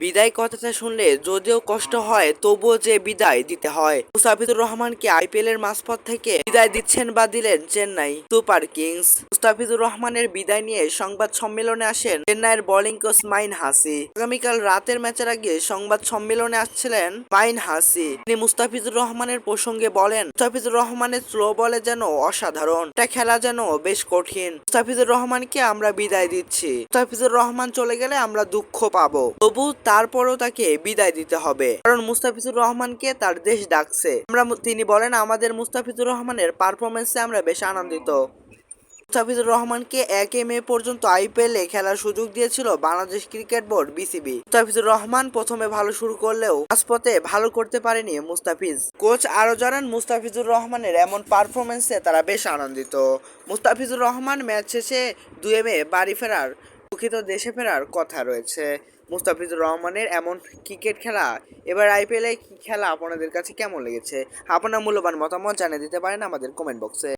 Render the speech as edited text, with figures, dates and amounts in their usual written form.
বিদায় কথাটা শুনলে যদিও কষ্ট হয় তবুও যে বিদায় দিতে হয়। মুস্তাফিজুর রহমানকে আইপিএল এর মাঝপথ থেকে বিদায় দিচ্ছেন বা দিলেন চেন্নাই সুপার কিংস। মুস্তাফিজুর রহমানের বিদায় নিয়ে সংবাদ সম্মেলনে আসেন চেন্নাইয়ের বোলিং কোচ মাইন হাসি। আগামীকাল রাতের ম্যাচের আগে সংবাদ সম্মেলনে আসছিলেন মাইন হাসি। তিনি মুস্তাফিজুর রহমানের প্রসঙ্গে বলেন, মুস্তাফিজুর রহমানের স্লো বলে যেন অসাধারণ, এটা খেলা যেন বেশ কঠিন। মুস্তাফিজুর রহমানকে আমরা বিদায় দিচ্ছি। মুস্তাফিজুর রহমান চলে গেলে আমরা দুঃখ পাবো, তবু তারপরও তাকে বিদায় দিতে হবে, কারণ মুস্তাফিজুর রহমানকে তার দেশ ডাকছে। তিনি বলেন, আমাদের মুস্তাফিজুর রহমানের পারফরমেন্সে আমরা বেশ আনন্দিত। মুস্তাফিজুর রহমানকে 1 মে পর্যন্ত আইপিএল এ খেলার সুযোগ দিয়েছিল Bangladesh cricket board BCB. Mustafizur Rahman প্রথমে ভালো শুরু করলেও মাঝপথে ভালো করতে পারেনি মুস্তাফিজ। কোচ আরো জানান, মুস্তাফিজুর রহমানের এমন পারফরমেন্সে তারা বেশ আনন্দিত। মুস্তাফিজুর রহমান ম্যাচ শেষে 2 মে বাড়ি ফেরার দুঃখিত দেশে ফেরার কথা রয়েছে। মুস্তাফিজুর রহমানের এমন ক্রিকেট খেলা, এবার আইপিএল এ খেলা আপনাদের কাছে কেমন লেগেছে? আপনার মূল্যবান মতামত জানিয়ে দিতে পারেন আমাদের কমেন্ট বক্সে।